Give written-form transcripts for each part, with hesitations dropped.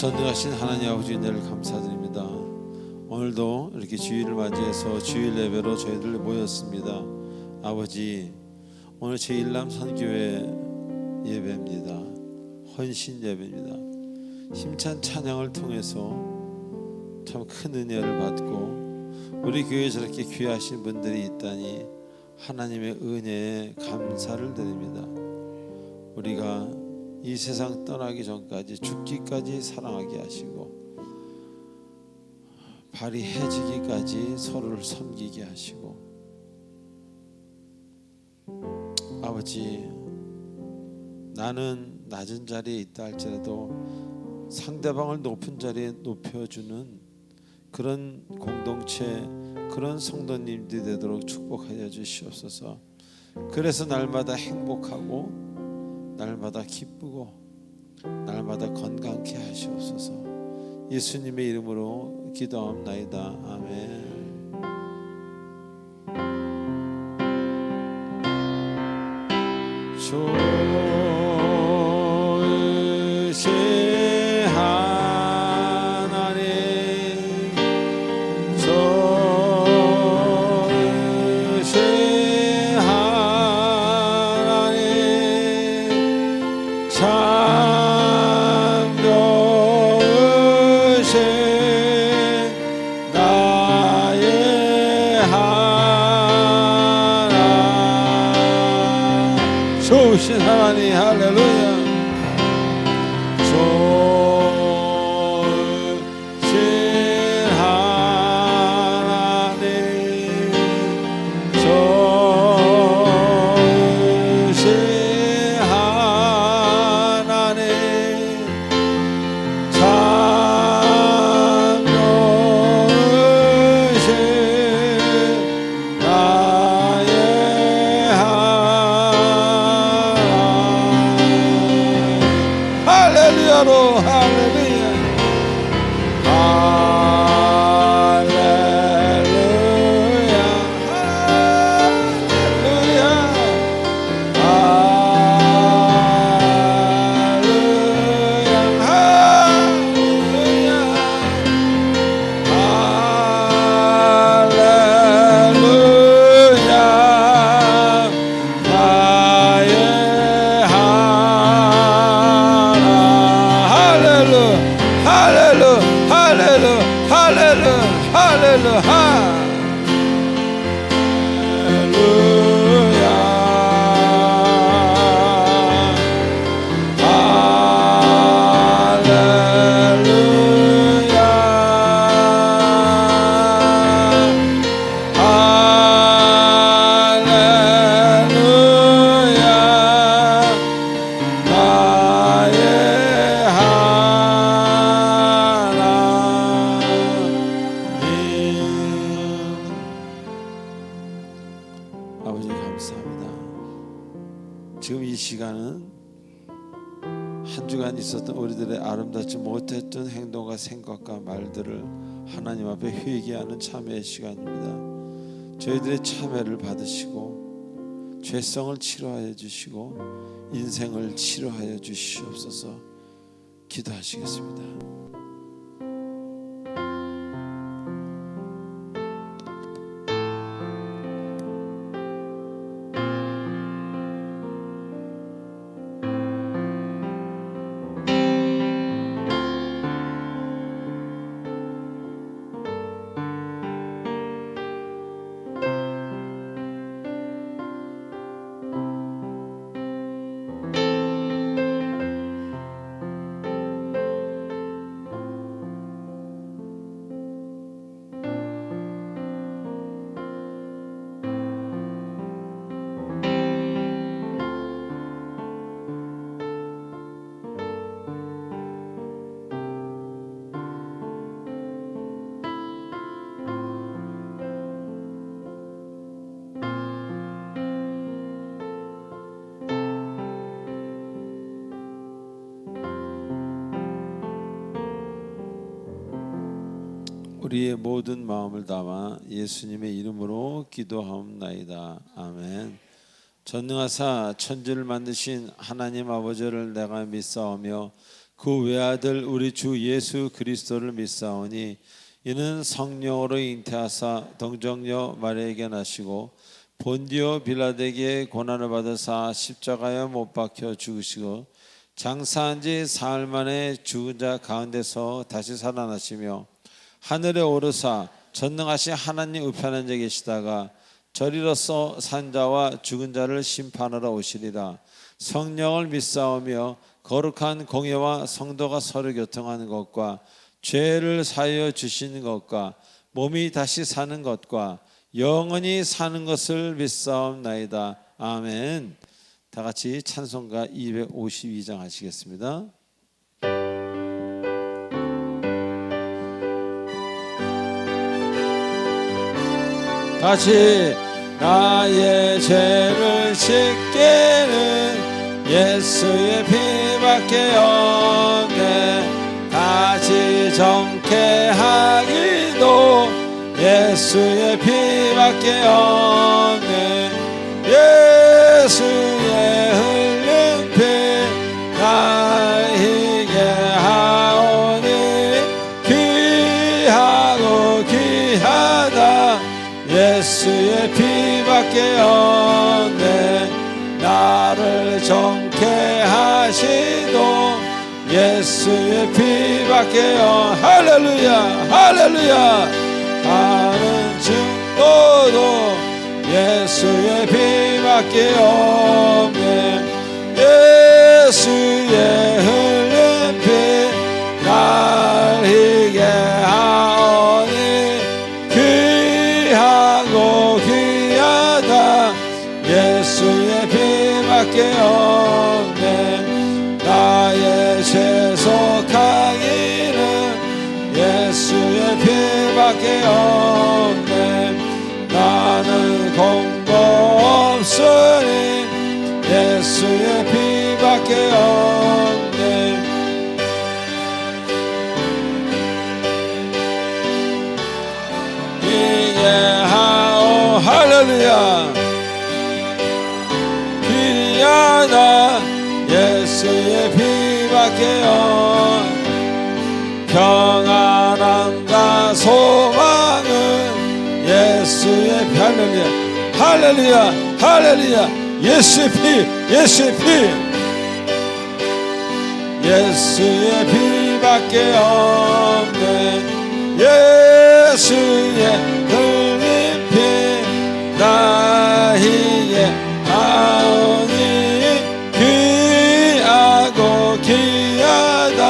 전능하신 하나님 아버지 은혜를 감사드립니다. 오늘도 이렇게 주일을 맞이해서 주일 예배로 저희들 모였습니다. 아버지, 오늘 제1남 선교회 예배입니다. 헌신 예배입니다. 힘찬 찬양을 통해서 참 큰 은혜를 받고 우리 교회에 저렇게 귀하신 분들이 있다니 하나님의 은혜에 감사를 드립니다. 우리가 이 세상 떠나기 전까지 죽기까지 사랑하게 하시고 발이 해지기까지 서로를 섬기게 하시고, 아버지, 나는 낮은 자리에 있다 할지라도 상대방을 높은 자리에 높여주는 그런 공동체, 그런 성도님들이 되도록 축복하여 주시옵소서. 그래서 날마다 행복하고 날마다 기쁘고 날마다 건강케 하시옵소서. 예수님의 이름으로 기도합나이다. 아멘. 좋으신 하나님, 좋으신 하나님, 참 좋으신 나의 하나님, 좋으신 하나님, 할렐루야. 좋으신 하나님, 좋으신 하나님, 참 좋으신 나의 하나님. 할렐루야로, 할렐루야, 할렐루야, 할렐루야, 아버지 감사합니다. 지금 이 시간은 한 주간 있었던 우리들의 아름답지 못했던 행동과 생각과 말들을 하나님 앞에 회개하는 참회의 시간입니다. 저희들의 참회를 받으시고 죄성을 치료하여 주시고 인생을 치료하여 주시옵소서. 기도하시겠습니다. 우리의 모든 마음을 담아 예수님의 이름으로 기도하옵나이다. 아멘. 전능하사 천지를 만드신 하나님 아버지를 내가 믿사오며 그 외아들 우리 주 예수 그리스도를 믿사오니 이는 성령으로 잉태하사 동정녀 마리아에게 나시고 본디오 빌라데에게 고난을 받으사 십자가에 못 박혀 죽으시고 장사한 지 사흘 만에 죽은 자 가운데서 다시 살아나시며 하늘에 오르사 전능하신 하나님 우편한 자 계시다가 저리로서 산자와 죽은 자를 심판하러 오시리라. 성령을 믿사오며 거룩한 공예와 성도가 서로 교통하는 것과 죄를 사하여 주시는 것과 몸이 다시 사는 것과 영원히 사는 것을 믿사옵나이다. 아멘. 다 같이 찬송가 252장 하시겠습니다. 같이 나의 죄를 씻기는 예수의 피밖에 없네. 다시 정케하기도 예수의 피밖에 없네. 예수의 흘린 피 날 희게 하오니 귀하고 귀하다. 예수의 피밖에 없네. 나를 정케 하시도 예수의 피밖에 없네. 할렐루야 할렐루야. 하는 증거도 예수의 피밖에 없네. 예수의 흘린 피 날 희게 하오니 귀하고 귀하다. 예수의 피밖에 없네. 나의 죄속하기는 예수의 피밖에 없네. 나는 공고 없으니 예수의 피밖에 없네. 이해하오 할렐루야. 귀하다. 예수의 피밖에 없네. 평안함과 소망은 예수의 피. 할렐루야 할렐루야 할렐루야. 예수의 피 예수의 피 예수의 피밖에 없네. 예수의 흘린 피 나희게 하오니 귀하고 귀하다.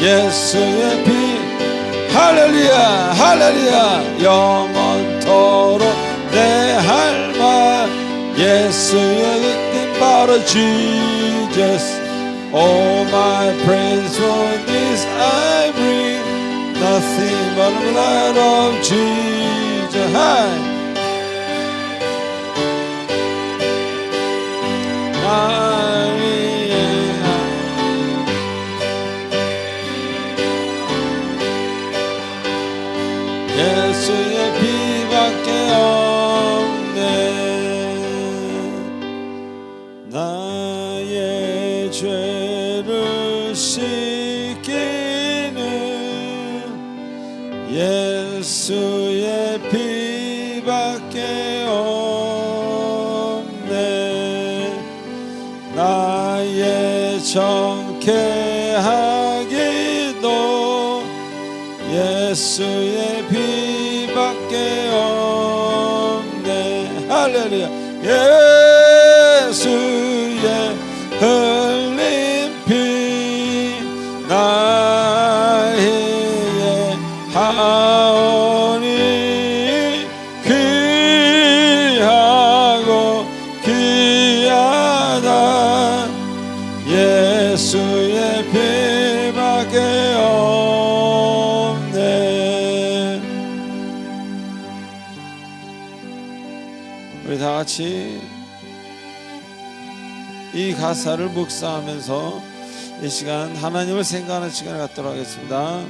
예수의 피. 할렐루야 할렐루야. 영원토록 내 할 말 예수의 그 바로 Jesus. All my praise for this I bring, nothing but the blood of Jesus. 예수의 피밖에 없네. 나의 죄를 씻기는 예수의 피밖에 없네. 나의 정케하기도 예수의 피밖에 없네. 할렐루야. 예수의 흘린 피 나희게 하오니 귀하고 귀하다. 예수의 피밖에 없네. 우리 다 같이 이 가사를 묵상하면서 이 시간 하나님을 생각하는 시간을 갖도록 하겠습니다.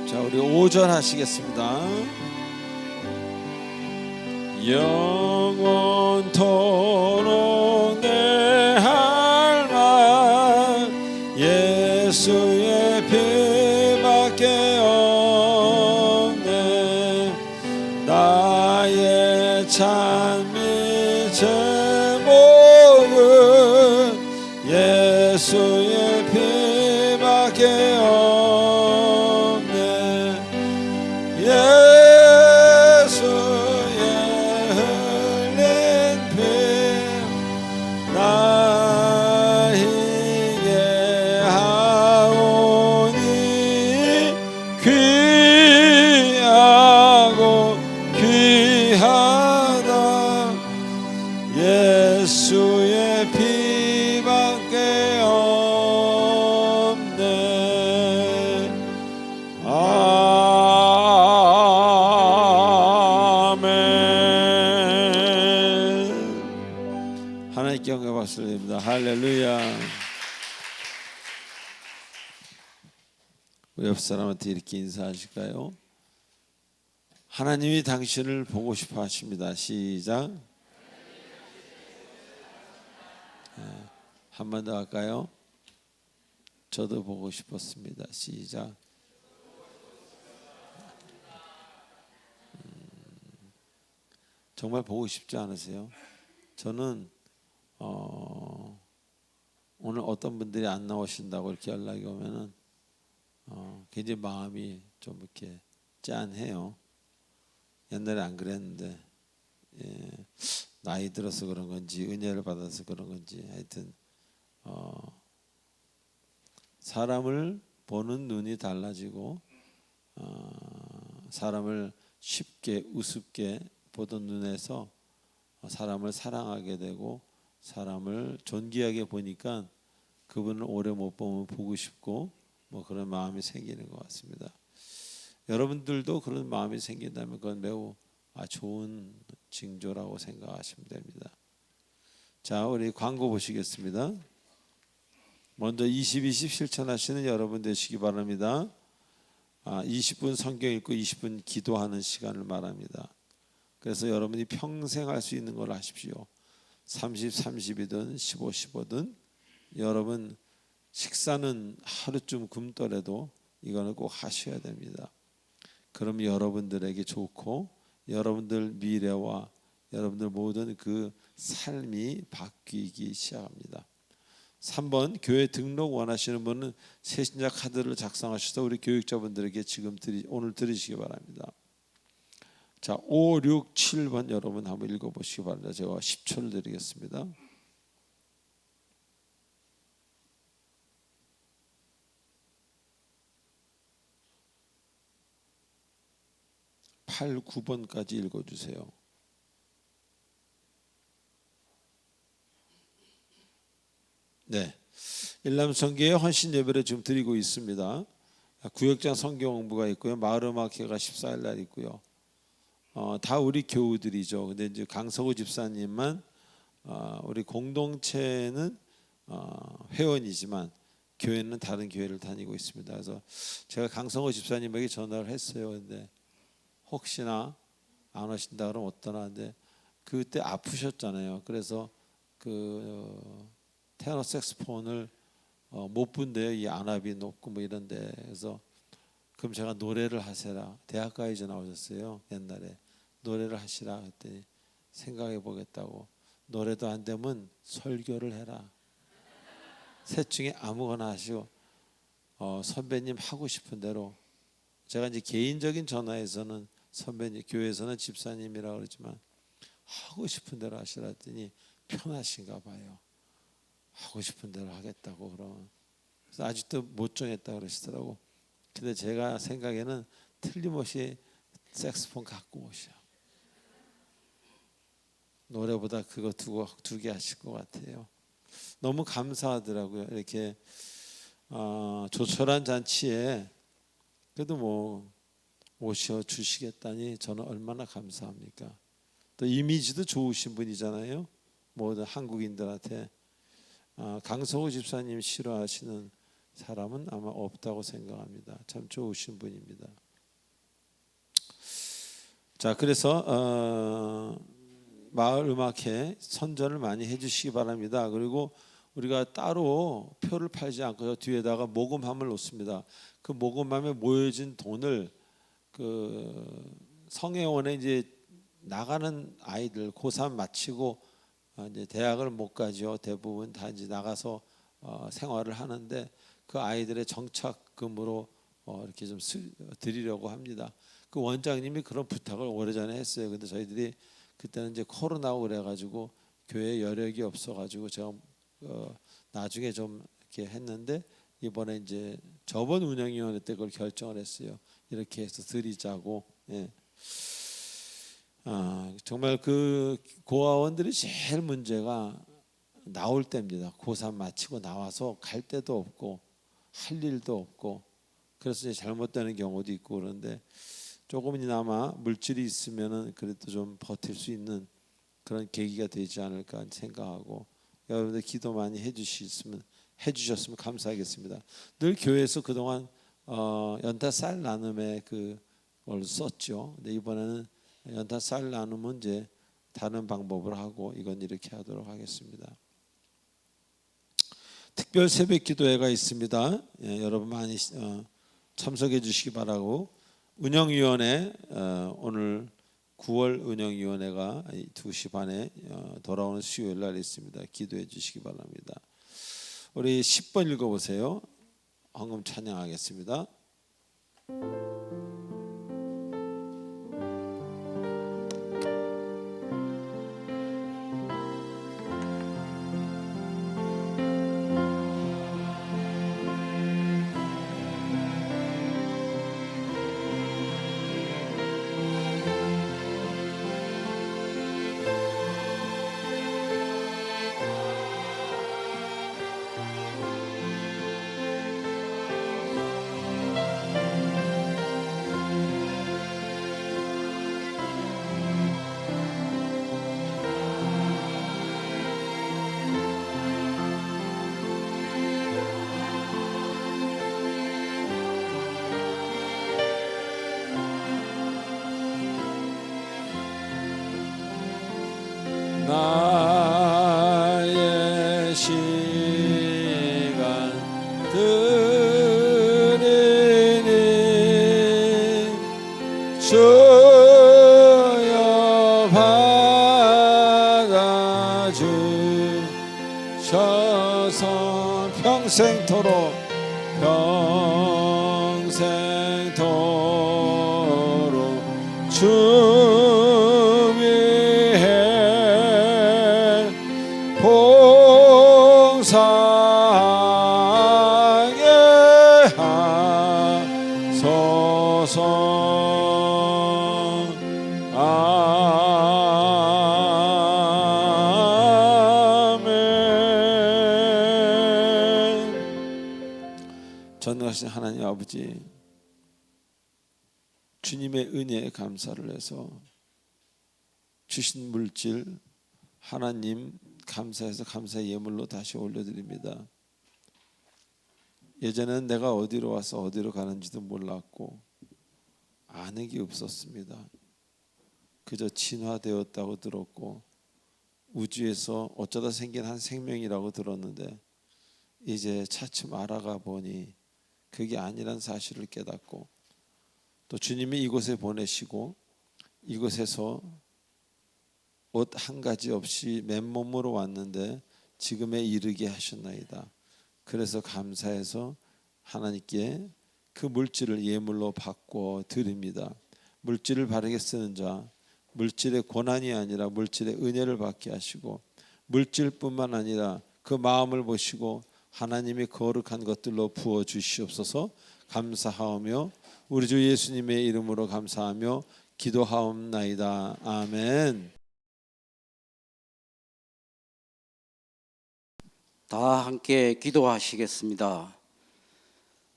자, 우리 5절 하시겠습니다. 영원토록 내 할 말 예수의 피밖에 없네. 나의 찬미 제목은 예수의 피밖에 없네. 예수의 흘린 피 나에게 하오니 귀하고 귀하다. 예수의 피밖에 없네. 아멘. 하나님께 영광 박수를 드립니다. 할렐루야. 우리 옆 사람한테 이렇게 인사하실까요? 하나님이 당신을 보고 싶어 하십니다. 시작. 한 번 더 할까요? 저도 보고 싶었습니다. 시작. 정말 보고 싶지 않으세요? 저는 오늘 어떤 분들이 안 나오신다고 이렇게 연락이 오면은 굉장히 마음이 좀 이렇게 짠해요. 옛날에 안 그랬는데 나이 들어서 그런 건지 은혜를 받아서 그런 건지 하여튼 사람을 보는 눈이 달라지고 사람을 쉽게 우습게 보던 눈에서 사람을 사랑하게 되고 사람을 존귀하게 보니까 그분을 오래 못 보면 보고 싶고 뭐 그런 마음이 생기는 것 같습니다. 여러분들도 그런 마음이 생긴다면 그건 매우 좋은 징조라고 생각하시면 됩니다. 자, 우리 광고 보시겠습니다. 먼저 20-20 실천하시는 여러분 되시기 바랍니다. 20분 성경 읽고 20분 기도하는 시간을 말합니다. 그래서 여러분이 평생 할 수 있는 걸 하십시오. 30-30이든 15-15든 여러분 식사는 하루쯤 굶더라도 이거는 꼭 하셔야 됩니다. 그럼 여러분들에게 좋고 여러분들 미래와 여러분들 모든 그 삶이 바뀌기 시작합니다. 3번 교회 등록 원하시는 분은 새신자 카드를 작성하셔서 우리 교육자분들에게 지금 오늘 드리시기 바랍니다. 자, 5, 6, 7번 여러분 한번 읽어보시기 바랍니다. 제가 10초를 드리겠습니다. 8, 9번까지 읽어주세요. 네, 일남성교회 헌신 예배를 지금 드리고 있습니다. 구역장 성경 공부가 있고요. 마을음악회가 14일 날 있고요. 다 우리 교우들이죠. 근데 이제 강석우 집사님만 우리 공동체는 회원이지만 교회는 다른 교회를 다니고 있습니다. 그래서 제가 강석우 집사님에게 전화를 했어요. 근데 혹시나 안 오신다 그러면 어떠나. 그때 아프셨잖아요. 그래서 그 테너 색스폰을 못 분대요. 이 안압이 높고 뭐 이런데. 그래서 그럼 제가 노래를 하세라. 대학가이저 나오셨어요. 옛날에 노래를 하시라 했더니 생각해 보겠다고. 노래도 안 되면 설교를 해라. 셋 중에 아무거나 하시고 선배님 하고 싶은 대로. 제가 이제 개인적인 전화에서는 선배님, 교회에서는 집사님이라고 그러지만 하고 싶은 대로 하시라 했더니 편하신가 봐요. 하고 싶은 대로 하겠다고 그러면. 그래서 아직도 못 정했다고 그러시더라고. 근데 제가 생각에는 틀림없이 색스폰 갖고 오셔. 노래보다 그거 두 개 하실 것 같아요. 너무 감사하더라고요. 이렇게 조촐한 잔치에 그래도 뭐 오셔 주시겠다니 저는 얼마나 감사합니까. 또 이미지도 좋으신 분이잖아요. 모든 한국인들한테. 강성호 집사님 싫어하시는 사람은 아마 없다고 생각합니다. 참 좋으신 분입니다. 자, 그래서 마을 음악회 선전을 많이 해주시기 바랍니다. 그리고 우리가 따로 표를 팔지 않고 뒤에다가 모금함을 놓습니다. 그 모금함에 모여진 돈을 그 성애원에 이제 나가는 아이들 고3 마치고 이제 대학을 못 가죠. 대부분 다 이제 나가서 생활을 하는데 그 아이들의 정착금으로 이렇게 좀 드리려고 합니다. 그 원장님이 그런 부탁을 오래전에 했어요. 근데 저희들이 그때는 이제 코로나고 그래가지고 교회 여력이 없어가지고 제가 나중에 좀 이렇게 했는데 이번에 이제 저번 운영위원회 때 그걸 결정을 했어요. 이렇게 해서 드리자고. 예. 정말 그 고아원들이 제일 문제가 나올 때입니다. 고3 마치고 나와서 갈 데도 없고 할 일도 없고 그래서 이제 잘못되는 경우도 있고 그런데 조금이나마 물질이 있으면은 그래도 좀 버틸 수 있는 그런 계기가 되지 않을까 생각하고 여러분들 기도 많이 해주셨으면 감사하겠습니다. 늘 교회에서 그동안 연타 쌀 나눔에 그걸 썼죠. 근데 이번에는 연타 쌀 나눔은 이제 다른 방법을 하고 이건 이렇게 하도록 하겠습니다. 특별 새벽 기도회가 있습니다. 예, 여러분 많이 참석해 주시기 바라고 운영위원회 오늘 9월 운영위원회가 2시 반에 돌아오는 수요일 날 있습니다. 기도해 주시기 바랍니다. 우리 10번 읽어보세요. 헌금 찬양하겠습니다. 나의 시간 드리니 주여 받아주셔서 평생토록 주 위해 봉사하게 하소서. 아멘. 전능하신 하나님 아버지, 주님의 은혜에 감사를 해서 주신 물질 하나님 감사해서 감사의 예물로 다시 올려드립니다. 예전에는 내가 어디로 와서 어디로 가는지도 몰랐고 아는 게 없었습니다. 그저 진화되었다고 들었고 우주에서 어쩌다 생긴 한 생명이라고 들었는데 이제 차츰 알아가 보니 그게 아니란 사실을 깨닫고 또 주님이 이곳에 보내시고 이곳에서 옷 한 가지 없이 맨몸으로 왔는데 지금에 이르게 하셨나이다. 그래서 감사해서 하나님께 그 물질을 예물로 바꿔 드립니다. 물질을 바르게 쓰는 자, 물질의 고난이 아니라 물질의 은혜를 받게 하시고 물질뿐만 아니라 그 마음을 보시고 하나님의 거룩한 것들로 부어 주시옵소서. 감사하오며 우리 주 예수님의 이름으로 감사하며 기도하옵나이다. 아멘. 다 함께 기도하시겠습니다.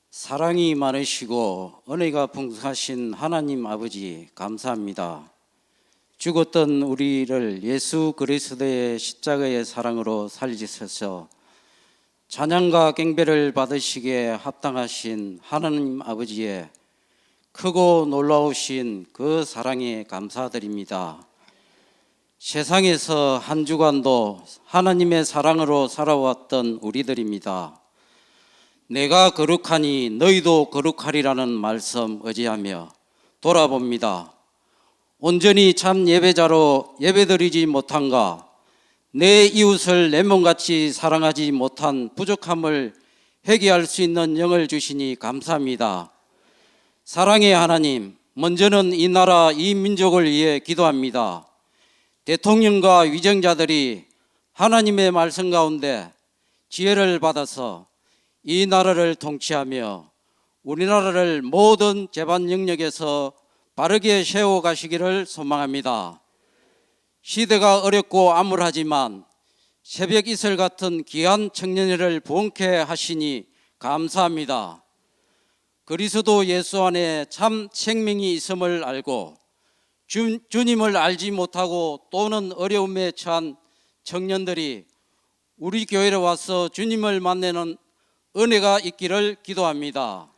사랑이 많으시고 은혜가 풍성하신 하나님 아버지 감사합니다. 죽었던 우리를 예수 그리스도의 십자가의 사랑으로 살리셔서 찬양과 경배를 받으시기에 합당하신 하나님 아버지의 크고 놀라우신 그 사랑에 감사드립니다. 세상에서 한 주간도 하나님의 사랑으로 살아왔던 우리들입니다. 내가 거룩하니 너희도 거룩하리라는 말씀 의지하며 돌아봅니다. 온전히 참 예배자로 예배드리지 못한가, 내 이웃을 내 몸같이 사랑하지 못한 부족함을 회개할 수 있는 영을 주시니 감사합니다. 사랑의 하나님, 먼저는 이 나라 이 민족을 위해 기도합니다. 대통령과 위정자들이 하나님의 말씀 가운데 지혜를 받아서 이 나라를 통치하며 우리나라를 모든 재반 영역에서 바르게 세워가시기를 소망합니다. 시대가 어렵고 암울하지만 새벽 이슬 같은 귀한 청년회를 부흥케 하시니 감사합니다. 그리스도 예수 안에 참 생명이 있음을 알고 주님을 알지 못하고 또는 어려움에 처한 청년들이 우리 교회로 와서 주님을 만나는 은혜가 있기를 기도합니다.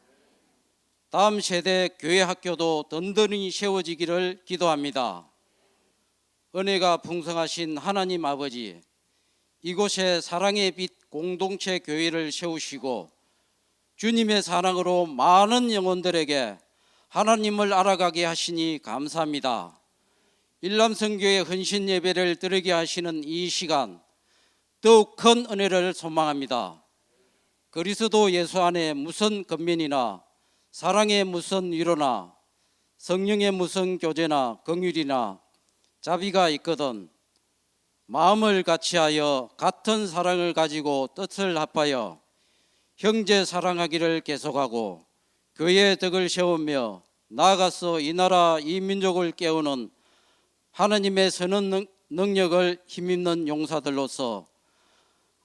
다음 세대 교회 학교도 든든히 세워지기를 기도합니다. 은혜가 풍성하신 하나님 아버지, 이곳에 사랑의 빛 공동체 교회를 세우시고 주님의 사랑으로 많은 영혼들에게 하나님을 알아가게 하시니 감사합니다. 일람성교회 헌신 예배를 드리게 하시는 이 시간 더욱 큰 은혜를 소망합니다. 그리스도 예수 안에 무슨 권면이나 사랑의 무슨 위로나 성령의 무슨 교제나 긍휼이나 자비가 있거든 마음을 같이하여 같은 사랑을 가지고 뜻을 합하여 형제 사랑하기를 계속하고 교회의 덕을 세우며 나아가서 이 나라 이 민족을 깨우는 하나님의 선한 능력을 힘입는 용사들로서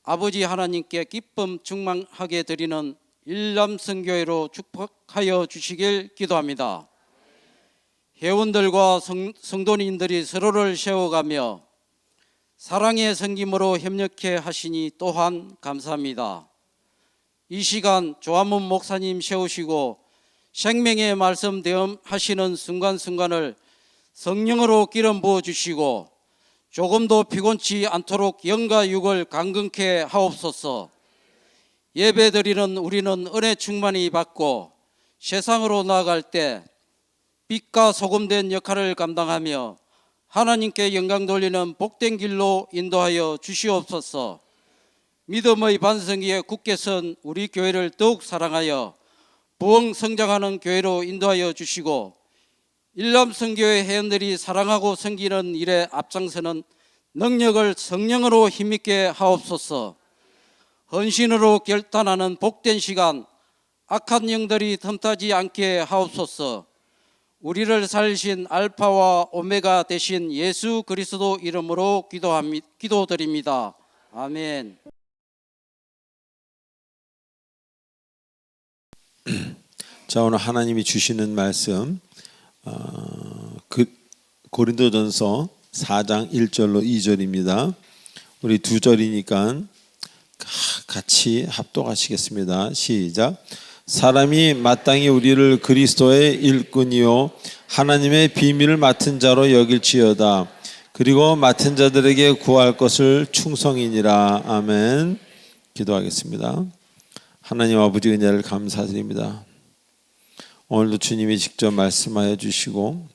아버지 하나님께 기쁨 충만하게 드리는 일람성교회로 축복하여 주시길 기도합니다. 회원들과 성도님들이 서로를 세워가며 사랑의 섬김으로 협력해 하시니 또한 감사합니다. 이 시간 조한문 목사님 세우시고 생명의 말씀 대험하시는 순간순간을 성령으로 기름 부어 주시고 조금도 피곤치 않도록 영과 육을 강건케 하옵소서. 예배드리는 우리는 은혜 충만히 받고 세상으로 나아갈 때 빛과 소금된 역할을 감당하며 하나님께 영광 돌리는 복된 길로 인도하여 주시옵소서. 믿음의 반석위에 굳게 선 우리 교회를 더욱 사랑하여 부흥 성장하는 교회로 인도하여 주시고 일람성교회 회원들이 사랑하고 섬기는 일에 앞장서는 능력을 성령으로 힘있게 하옵소서. 헌신으로 결단하는 복된 시간 악한 영들이 틈타지 않게 하옵소서. 우리를 살리신 알파와 오메가 되신 예수 그리스도 이름으로 기도드립니다. 아멘. 자, 오늘 하나님이 주시는 말씀 고린도전서 4장 1절로 2절입니다. 우리 2절이니까 같이 합독하시겠습니다. 시작. 사람이 마땅히 우리를 그리스도의 일꾼이요 하나님의 비밀을 맡은 자로 여길지어다. 그리고 맡은 자들에게 구할 것을 충성이니라. 아멘. 기도하겠습니다. 하나님 아버지 은혜를 감사드립니다. 오늘도 주님이 직접 말씀하여 주시고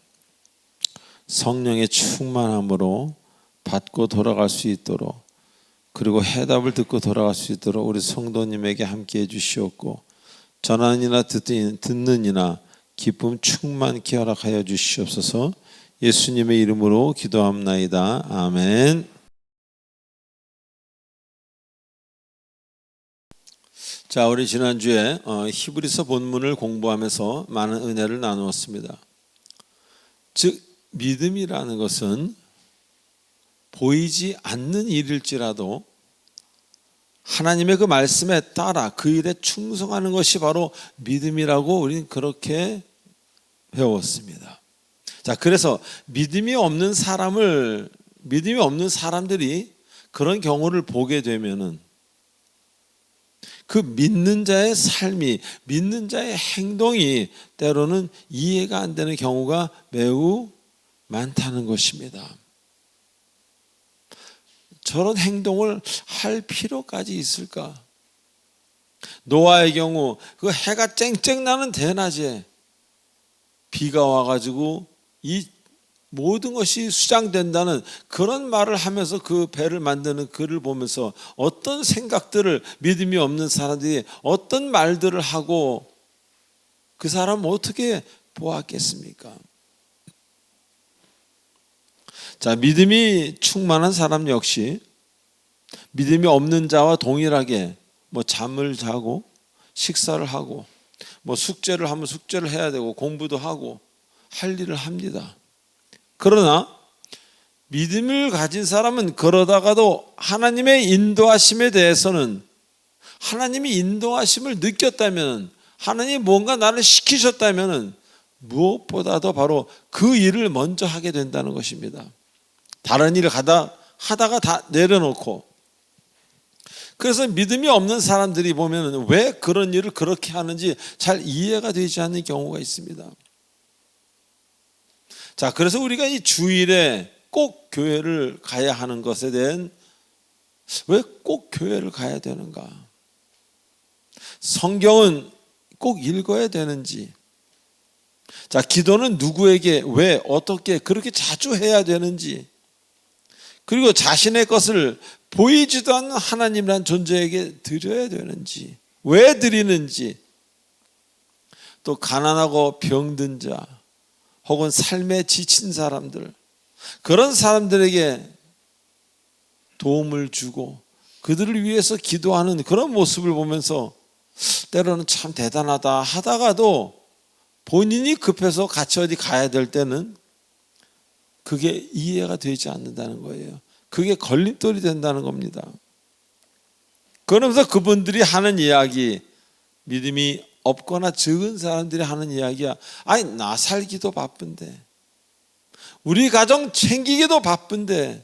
성령의 충만함으로 받고 돌아갈 수 있도록, 그리고 해답을 듣고 돌아갈 수 있도록 우리 성도님에게 함께해 주시옵고 전하느니나 듣느니나 기쁨 충만케 허락하여 주시옵소서. 예수님의 이름으로 기도합나이다. 아멘. 자, 우리 지난주에 히브리서 본문을 공부하면서 많은 은혜를 나누었습니다. 즉 믿음이라는 것은 보이지 않는 일일지라도 하나님의 그 말씀에 따라 그 일에 충성하는 것이 바로 믿음이라고 우리는 그렇게 배웠습니다. 자, 그래서 믿음이 없는 사람들이 그런 경우를 보게 되면은 그 믿는 자의 삶이, 믿는 자의 행동이 때로는 이해가 안 되는 경우가 매우 많다는 것입니다. 저런 행동을 할 필요까지 있을까? 노아의 경우 그 해가 쨍쨍 나는 대낮에 비가 와가지고 이 모든 것이 수장된다는 그런 말을 하면서 그 배를 만드는 그를 보면서 어떤 생각들을, 믿음이 없는 사람들이 어떤 말들을 하고 그 사람은 어떻게 보았겠습니까? 자, 믿음이 충만한 사람 역시 믿음이 없는 자와 동일하게 잠을 자고 식사를 하고 숙제를 하면 숙제를 해야 되고 공부도 하고 할 일을 합니다. 그러나 믿음을 가진 사람은 그러다가도 하나님의 인도하심에 대해서는, 하나님이 인도하심을 느꼈다면, 하나님이 뭔가 나를 시키셨다면 무엇보다도 바로 그 일을 먼저 하게 된다는 것입니다. 다른 일을 하다가 다 내려놓고. 그래서 믿음이 없는 사람들이 보면 왜 그런 일을 그렇게 하는지 잘 이해가 되지 않는 경우가 있습니다. 자, 그래서 우리가 이 주일에 꼭 교회를 가야 하는 것에 대한, 왜 꼭 교회를 가야 되는가? 성경은 꼭 읽어야 되는지, 자, 기도는 누구에게 왜 어떻게 그렇게 자주 해야 되는지, 그리고 자신의 것을 보이지도 않는 하나님이란 존재에게 드려야 되는지, 왜 드리는지, 또 가난하고 병든 자 혹은 삶에 지친 사람들, 그런 사람들에게 도움을 주고 그들을 위해서 기도하는 그런 모습을 보면서 때로는 참 대단하다 하다가도 본인이 급해서 같이 어디 가야 될 때는 그게 이해가 되지 않는다는 거예요. 그게 걸림돌이 된다는 겁니다. 그러면서 그분들이 하는 이야기, 믿음이 없거나 적은 사람들이 하는 이야기야. 아니, 나 살기도 바쁜데, 우리 가정 챙기기도 바쁜데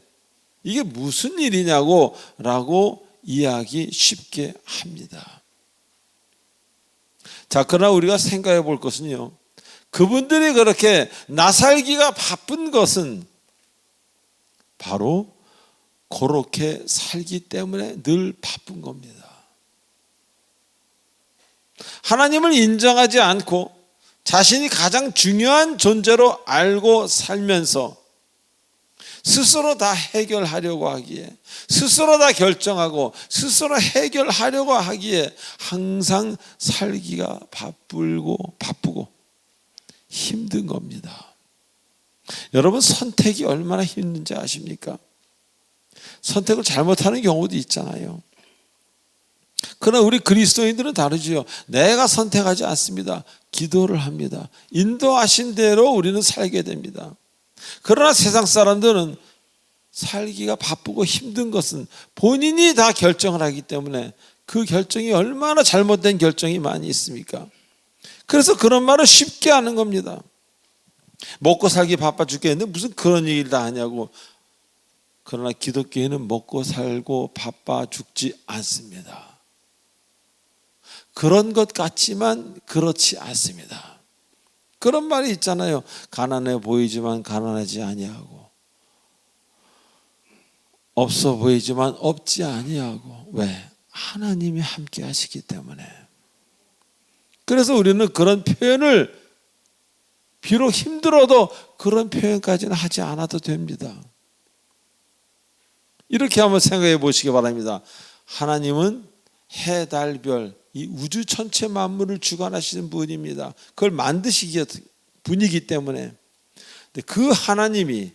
이게 무슨 일이냐고 라고 이야기 쉽게 합니다. 자, 그러나 우리가 생각해 볼 것은요, 그분들이 그렇게 나 살기가 바쁜 것은 바로 그렇게 살기 때문에 늘 바쁜 겁니다. 하나님을 인정하지 않고 자신이 가장 중요한 존재로 알고 살면서 스스로 다 해결하려고 하기에, 스스로 다 결정하고 스스로 해결하려고 하기에 항상 살기가 바쁘고 힘든 겁니다. 여러분, 선택이 얼마나 힘든지 아십니까? 선택을 잘못하는 경우도 있잖아요. 그러나 우리 그리스도인들은 다르지요. 내가 선택하지 않습니다. 기도를 합니다. 인도하신 대로 우리는 살게 됩니다. 그러나 세상 사람들은 살기가 바쁘고 힘든 것은 본인이 다 결정을 하기 때문에 그 결정이 얼마나 잘못된 결정이 많이 있습니까? 그래서 그런 말을 쉽게 하는 겁니다. 먹고 살기 바빠 죽겠는데 무슨 그런 얘기를 다 하냐고. 그러나 기독교인은 먹고 살고 바빠 죽지 않습니다. 그런 것 같지만 그렇지 않습니다. 그런 말이 있잖아요. 가난해 보이지만 가난하지 아니하고, 없어 보이지만 없지 아니하고. 왜? 하나님이 함께 하시기 때문에. 그래서 우리는 그런 표현을 비록 힘들어도 그런 표현까지는 하지 않아도 됩니다. 이렇게 한번 생각해 보시기 바랍니다. 하나님은 해, 달, 별, 이 우주 전체 만물을 주관하시는 분입니다. 그걸 만드시기 분이기 때문에. 그 하나님이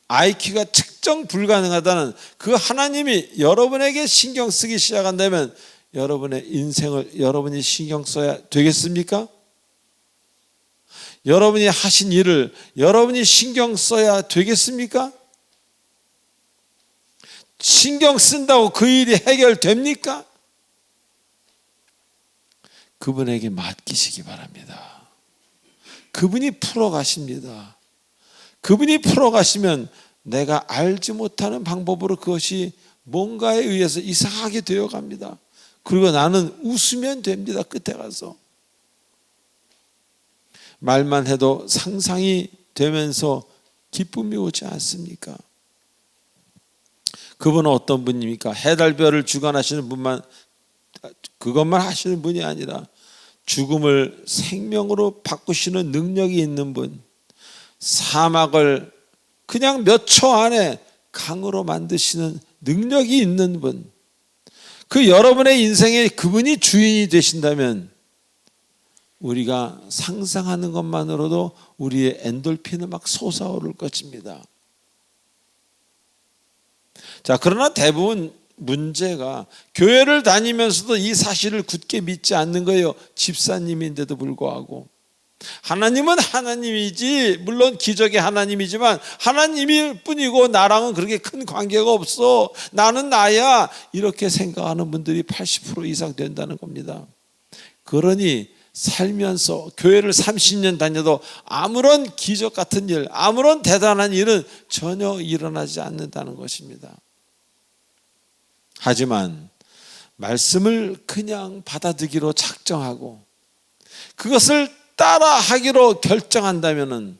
IQ가 측정 불가능하다는 그 하나님이 여러분에게 신경 쓰기 시작한다면 여러분의 인생을 여러분이 신경 써야 되겠습니까? 여러분이 하신 일을 여러분이 신경 써야 되겠습니까? 신경 쓴다고 그 일이 해결됩니까? 그분에게 맡기시기 바랍니다. 그분이 풀어가십니다. 그분이 풀어가시면 내가 알지 못하는 방법으로 그것이 뭔가에 의해서 이상하게 되어갑니다. 그리고 나는 웃으면 됩니다. 끝에 가서 말만 해도 상상이 되면서 기쁨이 오지 않습니까? 그분은 어떤 분입니까? 해달별을 주관하시는 분만, 그것만 하시는 분이 아니라 죽음을 생명으로 바꾸시는 능력이 있는 분, 사막을 그냥 몇 초 안에 강으로 만드시는 능력이 있는 분, 그 여러분의 인생에 그분이 주인이 되신다면 우리가 상상하는 것만으로도 우리의 엔돌핀은 막 솟아오를 것입니다. 자, 그러나 대부분 문제가 교회를 다니면서도 이 사실을 굳게 믿지 않는 거예요. 집사님인데도 불구하고. 하나님은 하나님이지, 물론 기적의 하나님이지만 하나님일 뿐이고 나랑은 그렇게 큰 관계가 없어, 나는 나야, 이렇게 생각하는 분들이 80% 이상 된다는 겁니다. 그러니 살면서 교회를 30년 다녀도 아무런 기적 같은 일, 아무런 대단한 일은 전혀 일어나지 않는다는 것입니다. 하지만 말씀을 그냥 받아들이기로 작정하고 그것을 따라하기로 결정한다면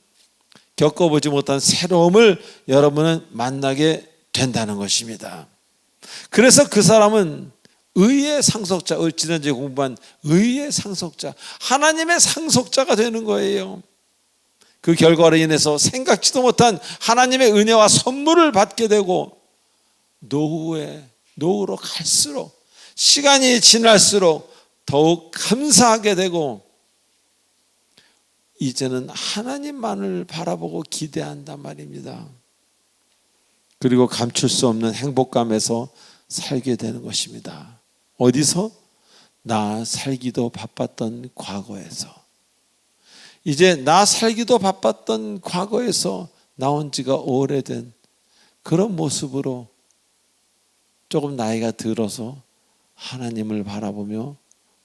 겪어보지 못한 새로움을 여러분은 만나게 된다는 것입니다. 그래서 그 사람은 의의 상속자, 지난주에 공부한 의의 상속자, 하나님의 상속자가 되는 거예요. 그 결과로 인해서 생각지도 못한 하나님의 은혜와 선물을 받게 되고 노후로 갈수록, 시간이 지날수록 더욱 감사하게 되고 이제는 하나님만을 바라보고 기대한단 말입니다. 그리고 감출 수 없는 행복감에서 살게 되는 것입니다. 어디서? 나 살기도 바빴던 과거에서. 이제 나 살기도 바빴던 과거에서 나온 지가 오래된 그런 모습으로 조금 나이가 들어서 하나님을 바라보며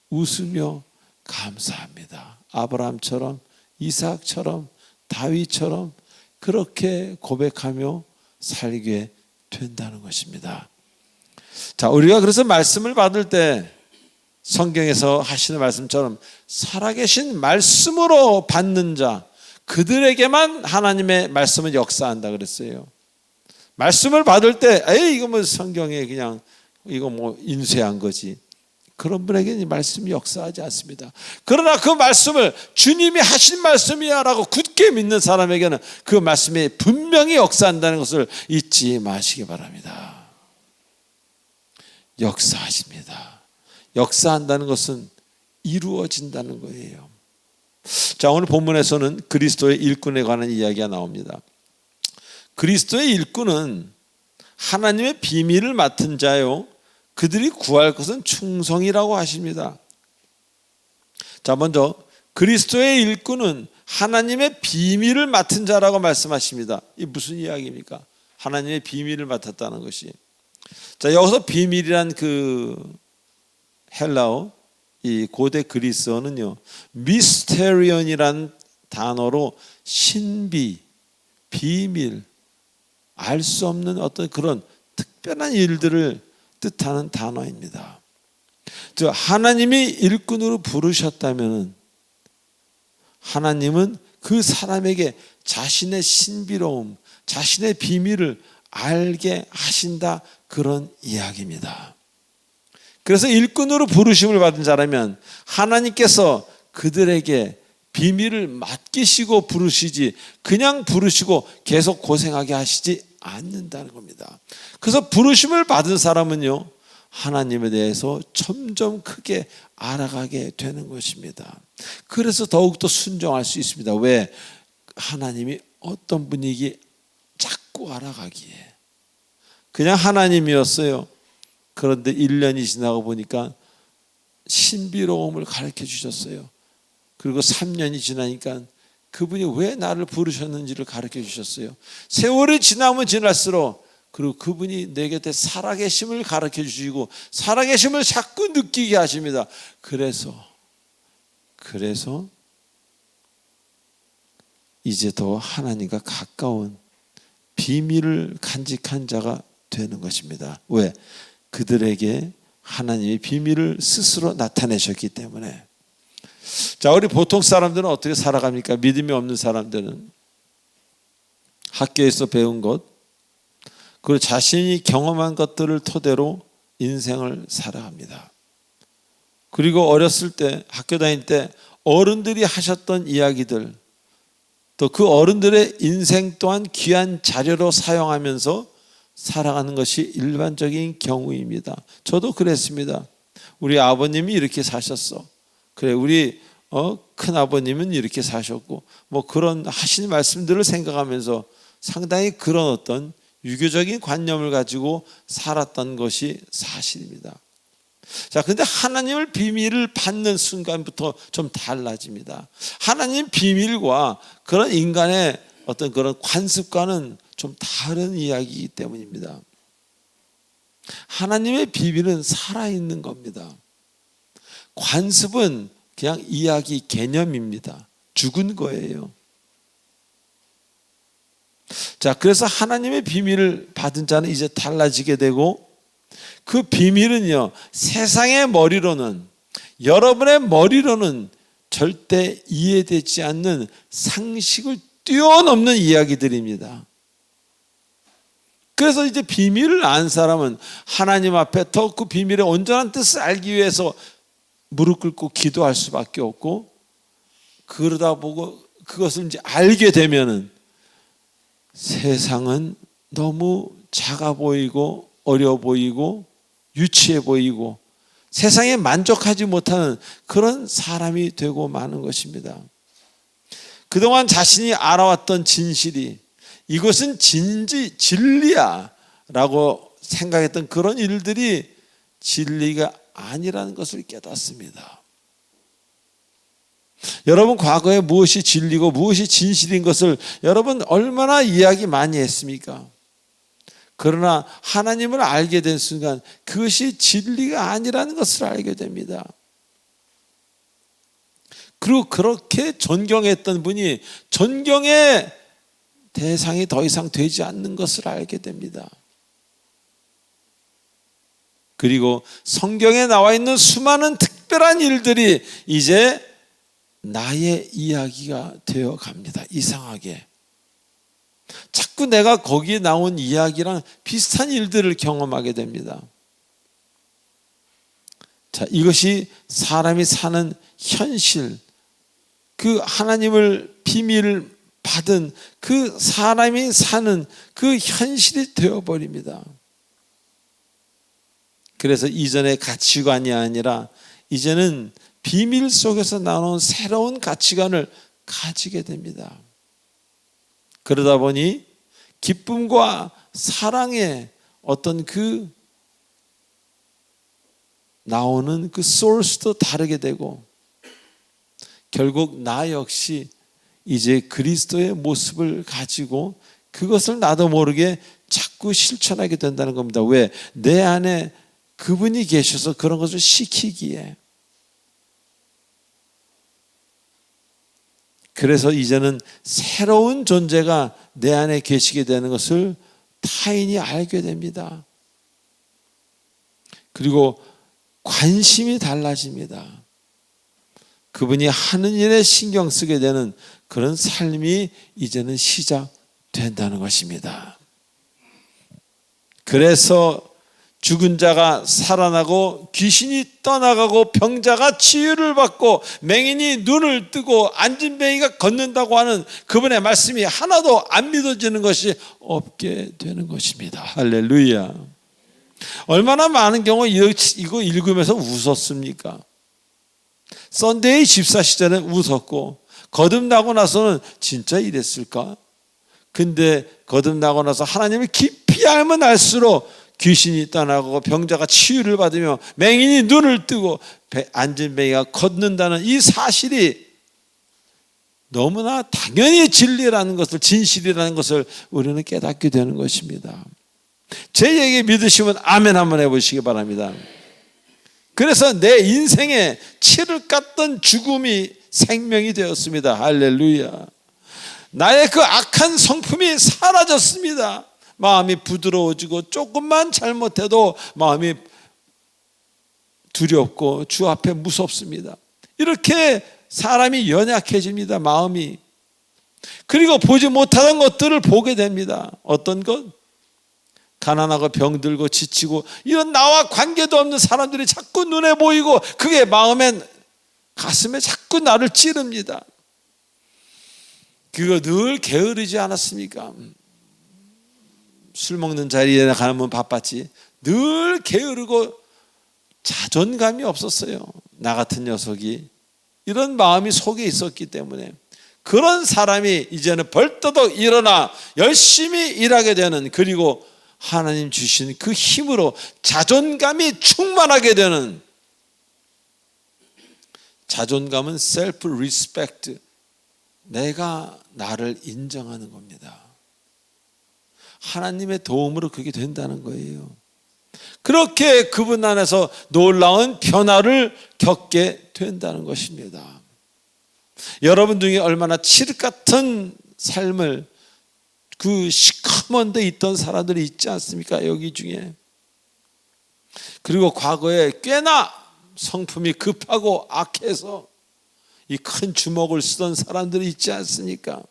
웃으며 감사합니다. 아브라함처럼, 이삭처럼, 다윗처럼 그렇게 고백하며 살게 된다는 것입니다. 자, 우리가 그래서 말씀을 받을 때 성경에서 하시는 말씀처럼 살아계신 말씀으로 받는 자, 그들에게만 하나님의 말씀은 역사한다 그랬어요. 말씀을 받을 때 이거 뭐 성경에 그냥 이거 뭐 인쇄한 거지, 그런 분에게는 이 말씀이 역사하지 않습니다. 그러나 그 말씀을 주님이 하신 말씀이야 라고 굳게 믿는 사람에게는 그 말씀이 분명히 역사한다는 것을 잊지 마시기 바랍니다. 역사하십니다. 역사한다는 것은 이루어진다는 거예요. 자, 오늘 본문에서는 그리스도의 일꾼에 관한 이야기가 나옵니다. 그리스도의 일꾼은 하나님의 비밀을 맡은 자요, 그들이 구할 것은 충성이라고 하십니다. 자, 먼저 그리스도의 일꾼은 하나님의 비밀을 맡은 자라고 말씀하십니다. 이 무슨 이야기입니까? 하나님의 비밀을 맡았다는 것이. 자, 여기서 비밀이란 그 헬라어, 이 고대 그리스어는요, 미스테리온이란 단어로 신비, 비밀, 알 수 없는 어떤 그런 특별한 일들을 뜻하는 단어입니다. 즉 하나님이 일꾼으로 부르셨다면 하나님은 그 사람에게 자신의 신비로움, 자신의 비밀을 알게 하신다, 그런 이야기입니다. 그래서 일꾼으로 부르심을 받은 자라면 하나님께서 그들에게 비밀을 맡기시고 부르시지 그냥 부르시고 계속 고생하게 하시지 않는다는 겁니다. 그래서 부르심을 받은 사람은요, 하나님에 대해서 점점 크게 알아가게 되는 것입니다. 그래서 더욱더 순종할 수 있습니다. 왜? 하나님이 어떤 분이기 자꾸 알아가기에. 그냥 하나님이었어요. 그런데 1년이 지나고 보니까 신비로움을 가르쳐 주셨어요. 그리고 3년이 지나니까 그분이 왜 나를 부르셨는지를 가르쳐 주셨어요. 세월이 지나면 지날수록 그리고 그분이 내 곁에 살아계심을 가르쳐 주시고 살아계심을 자꾸 느끼게 하십니다. 그래서 이제 더 하나님과 가까운 비밀을 간직한 자가 되는 것입니다. 왜? 그들에게 하나님의 비밀을 스스로 나타내셨기 때문에. 자, 우리 보통 사람들은 어떻게 살아갑니까? 믿음이 없는 사람들은 학교에서 배운 것, 그리고 자신이 경험한 것들을 토대로 인생을 살아갑니다. 그리고 어렸을 때, 학교 다닐 때 어른들이 하셨던 이야기들, 또 그 어른들의 인생 또한 귀한 자료로 사용하면서 살아가는 것이 일반적인 경우입니다. 저도 그랬습니다. 우리 아버님이 이렇게 사셨어. 그래, 우리 큰아버님은 이렇게 사셨고, 뭐 그런 하신 말씀들을 생각하면서 상당히 그런 어떤 유교적인 관념을 가지고 살았던 것이 사실입니다. 자, 근데 하나님을 비밀을 받는 순간부터 좀 달라집니다. 하나님 비밀과 그런 인간의 어떤 그런 관습과는 좀 다른 이야기이기 때문입니다. 하나님의 비밀은 살아있는 겁니다. 관습은 그냥 이야기 개념입니다. 죽은 거예요. 자, 그래서 하나님의 비밀을 받은 자는 이제 달라지게 되고, 그 비밀은요, 세상의 머리로는, 여러분의 머리로는 절대 이해되지 않는 상식을 뛰어넘는 이야기들입니다. 그래서 이제 비밀을 안 사람은 하나님 앞에 더 그 비밀의 온전한 뜻을 알기 위해서 무릎 꿇고 기도할 수밖에 없고, 그러다 보고 그것을 이제 알게 되면은 세상은 너무 작아 보이고 어려 보이고 유치해 보이고 세상에 만족하지 못하는 그런 사람이 되고 마는 것입니다. 그동안 자신이 알아왔던 진실이 이것은 진리야 라고 생각했던 그런 일들이 진리가 아니라는 것을 깨닫습니다. 여러분, 과거에 무엇이 진리고 무엇이 진실인 것을 여러분 얼마나 이야기 많이 했습니까? 그러나 하나님을 알게 된 순간 그것이 진리가 아니라는 것을 알게 됩니다. 그리고 그렇게 존경했던 분이 존경의 대상이 더 이상 되지 않는 것을 알게 됩니다. 그리고 성경에 나와 있는 수많은 특별한 일들이 이제 나의 이야기가 되어 갑니다. 이상하게 자꾸 내가 거기에 나온 이야기랑 비슷한 일들을 경험하게 됩니다. 자, 이것이 사람이 사는 현실, 그 하나님을 비밀을 받은 그 사람이 사는 그 현실이 되어버립니다. 그래서 이전의 가치관이 아니라 이제는 비밀 속에서 나오는 새로운 가치관을 가지게 됩니다. 그러다 보니 기쁨과 사랑의 어떤 그 나오는 그 소스도 다르게 되고, 결국 나 역시 이제 그리스도의 모습을 가지고 그것을 나도 모르게 자꾸 실천하게 된다는 겁니다. 왜? 내 안에 그분이 계셔서 그런 것을 시키기에. 그래서 이제는 새로운 존재가 내 안에 계시게 되는 것을 타인이 알게 됩니다. 그리고 관심이 달라집니다. 그분이 하는 일에 신경 쓰게 되는 그런 삶이 이제는 시작된다는 것입니다. 그래서 죽은 자가 살아나고 귀신이 떠나가고 병자가 치유를 받고 맹인이 눈을 뜨고 앉은 뱅이가 걷는다고 하는 그분의 말씀이 하나도 안 믿어지는 것이 없게 되는 것입니다. 할렐루야. 얼마나 많은 경우 이거 읽으면서 웃었습니까? 썬데이 집사 시절에는 웃었고, 거듭나고 나서는 진짜 이랬을까? 근데 거듭나고 나서 하나님을 깊이 알면 알수록 귀신이 떠나고 병자가 치유를 받으며 맹인이 눈을 뜨고 앉은 뱅이가 걷는다는 이 사실이 너무나 당연히 진리라는 것을, 진실이라는 것을 우리는 깨닫게 되는 것입니다. 제 얘기 믿으시면 아멘 한번 해보시기 바랍니다. 그래서 내 인생에 치를 깠던 죽음이 생명이 되었습니다. 할렐루야. 나의 그 악한 성품이 사라졌습니다. 마음이 부드러워지고 조금만 잘못해도 마음이 두렵고 주 앞에 무섭습니다. 이렇게 사람이 연약해집니다. 마음이. 그리고 보지 못하던 것들을 보게 됩니다. 어떤 것? 가난하고 병들고 지치고 이런 나와 관계도 없는 사람들이 자꾸 눈에 보이고 그게 마음에 가슴에 자꾸 나를 찌릅니다. 그거 늘 게으르지 않았습니까? 술 먹는 자리에 가면 바빴지. 늘 게으르고 자존감이 없었어요. 나 같은 녀석이. 이런 마음이 속에 있었기 때문에 그런 사람이 이제는 벌떡 일어나 열심히 일하게 되는, 그리고 하나님 주신 그 힘으로 자존감이 충만하게 되는, 자존감은 self respect, 내가 나를 인정하는 겁니다. 하나님의 도움으로 그게 된다는 거예요. 그렇게 그분 안에서 놀라운 변화를 겪게 된다는 것입니다. 여러분 중에 얼마나 칠흑 같은 삶을, 그 시커먼 데 있던 사람들이 있지 않습니까? 여기 중에. 그리고 과거에 꽤나 성품이 급하고 악해서 이 큰 주먹을 쓰던 사람들이 있지 않습니까?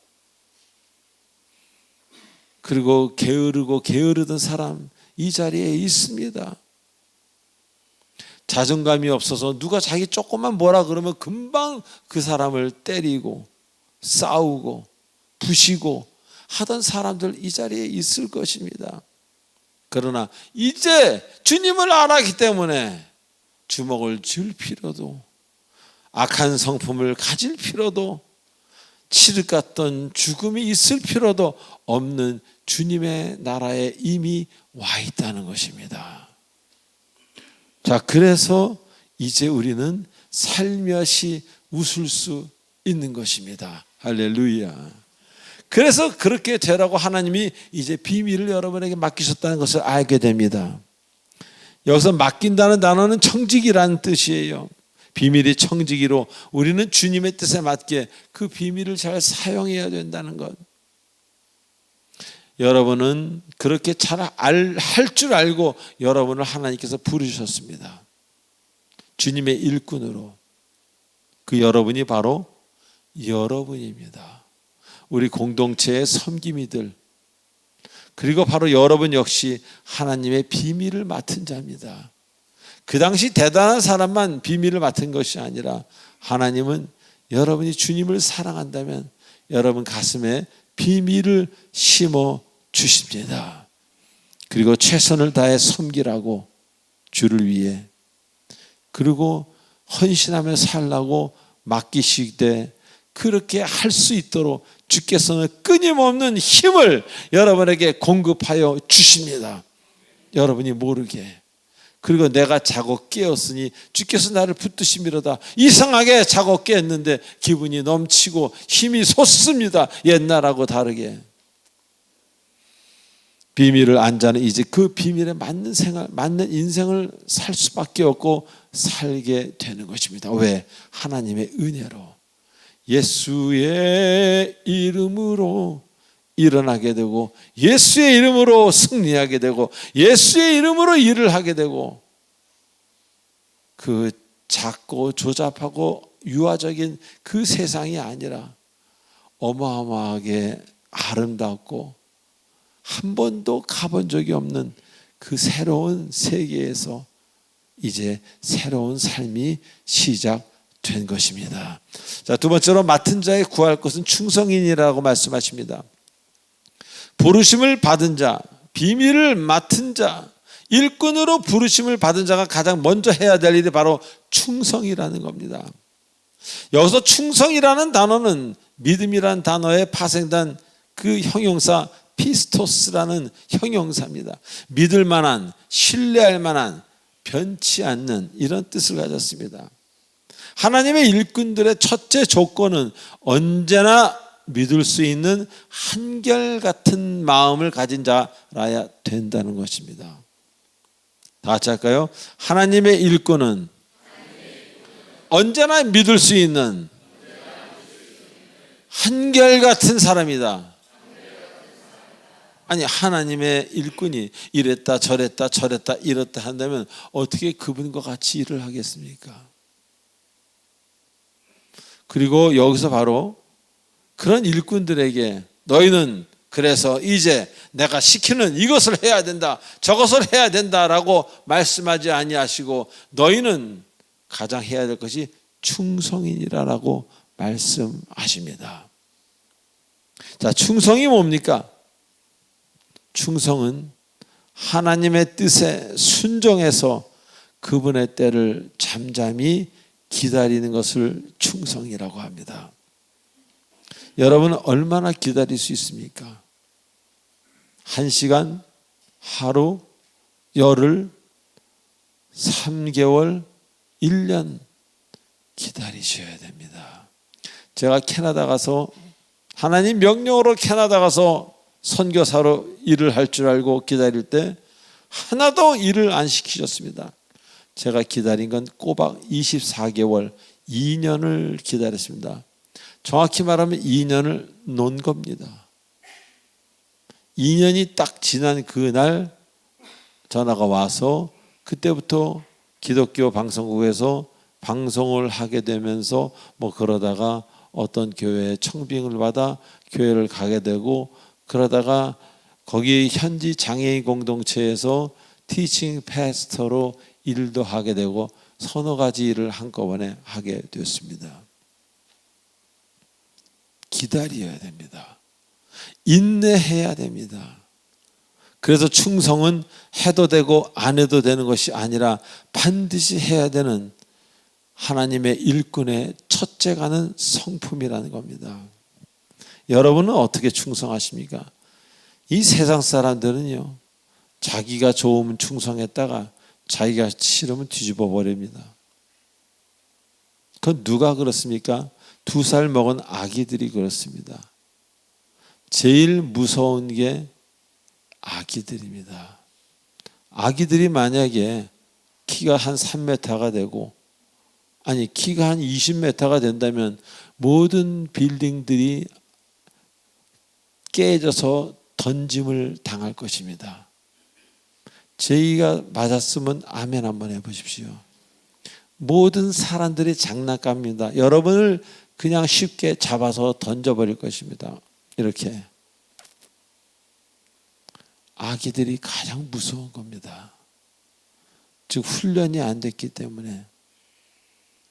그리고 게으르고 게으르던 사람 이 자리에 있습니다. 자존감이 없어서 누가 자기 조금만 뭐라 그러면 금방 그 사람을 때리고 싸우고 부시고 하던 사람들 이 자리에 있을 것입니다. 그러나 이제 주님을 알았기 때문에 주먹을 쥘 필요도, 악한 성품을 가질 필요도, 칠흑 같던 죽음이 있을 필요도 없는 주님의 나라에 이미 와 있다는 것입니다. 자, 그래서 이제 우리는 살며시 웃을 수 있는 것입니다. 할렐루야. 그래서 그렇게 되라고 하나님이 이제 비밀을 여러분에게 맡기셨다는 것을 알게 됩니다. 여기서 맡긴다는 단어는 청지기라는 뜻이에요. 비밀이 청지기로 우리는 주님의 뜻에 맞게 그 비밀을 잘 사용해야 된다는 것. 여러분은 그렇게 잘 할 줄 알고 여러분을 하나님께서 부르셨습니다. 주님의 일꾼으로. 그 여러분이 바로 여러분입니다. 우리 공동체의 섬김이들, 그리고 바로 여러분 역시 하나님의 비밀을 맡은 자입니다. 그 당시 대단한 사람만 비밀을 맡은 것이 아니라 하나님은 여러분이 주님을 사랑한다면 여러분 가슴에 비밀을 심어 주십니다. 그리고 최선을 다해 섬기라고, 주를 위해, 그리고 헌신하며 살라고 맡기시되 그렇게 할 수 있도록 주께서는 끊임없는 힘을 여러분에게 공급하여 주십니다. 여러분이 모르게. 그리고 내가 자고 깨었으니 주께서 나를 붙드심이로다. 이상하게 자고 깼는데 기분이 넘치고 힘이 솟습니다. 옛날하고 다르게. 비밀을 안 자는 이제 그 비밀에 맞는 생활, 맞는 인생을 살 수밖에 없고 살게 되는 것입니다. 왜? 하나님의 은혜로. 예수의 이름으로 일어나게 되고, 예수의 이름으로 승리하게 되고, 예수의 이름으로 일을 하게 되고, 그 작고 조잡하고 유아적인 그 세상이 아니라 어마어마하게 아름답고 한 번도 가본 적이 없는 그 새로운 세계에서 이제 새로운 삶이 시작된 것입니다. 자, 두 번째로 맡은 자에 구할 것은 충성인이라고 말씀하십니다. 부르심을 받은 자, 비밀을 맡은 자, 일꾼으로 부르심을 받은 자가 가장 먼저 해야 될 일이 바로 충성이라는 겁니다. 여기서 충성이라는 단어는 믿음이라는 단어에 파생된 그 형용사 피스토스라는 형용사입니다. 믿을 만한, 신뢰할 만한, 변치 않는 이런 뜻을 가졌습니다. 하나님의 일꾼들의 첫째 조건은 언제나 믿을 수 있는 한결같은 마음을 가진 자라야 된다는 것입니다. 다 같이 할까요? 하나님의 일꾼은 언제나 믿을 수 있는 한결같은 사람이다. 아니 하나님의 일꾼이 이랬다 저랬다 이랬다 한다면 어떻게 그분과 같이 일을 하겠습니까? 그리고 여기서 바로 그런 일꾼들에게 너희는 그래서 이제 내가 시키는 이것을 해야 된다 저것을 해야 된다라고 말씀하지 아니하시고 너희는 가장 해야 될 것이 충성이니라라고 말씀하십니다. 자, 충성이 뭡니까? 충성은 하나님의 뜻에 순종해서 그분의 때를 잠잠히 기다리는 것을 충성이라고 합니다. 여러분은 얼마나 기다릴 수 있습니까? 1시간, 하루, 열흘, 3개월, 1년 기다리셔야 됩니다. 제가 캐나다 가서 하나님 명령으로 캐나다 가서 선교사로 일을 할 줄 알고 기다릴 때 하나도 일을 안 시키셨습니다. 제가 기다린 건 꼬박 24개월, 2년을 기다렸습니다. 정확히 말하면 2년을 논 겁니다. 2년이 딱 지난 그날 전화가 와서 그때부터 기독교 방송국에서 방송을 하게 되면서 뭐 그러다가 어떤 교회에 청빙을 받아 교회를 가게 되고 그러다가 거기 현지 장애인 공동체에서 티칭 패스터로 일도 하게 되고 서너 가지 일을 한꺼번에 하게 됐습니다. 기다려야 됩니다. 인내해야 됩니다. 그래서 충성은 해도 되고 안 해도 되는 것이 아니라 반드시 해야 되는 하나님의 일꾼의 첫째 가는 성품이라는 겁니다. 여러분은 어떻게 충성하십니까? 이 세상 사람들은요, 자기가 좋으면 충성했다가 자기가 싫으면 뒤집어 버립니다. 그건 누가 그렇습니까? 2살 먹은 아기들이 그렇습니다. 제일 무서운 게 아기들입니다. 아기들이 만약에 키가 한 3m가 되고 아니 키가 한 20m가 된다면 모든 빌딩들이 깨져서 던짐을 당할 것입니다. 제이가 맞았으면 아멘 한번 해보십시오. 모든 사람들이 장난감입니다. 여러분을 그냥 쉽게 잡아서 던져버릴 것입니다. 이렇게 아기들이 가장 무서운 겁니다. 즉 훈련이 안 됐기 때문에.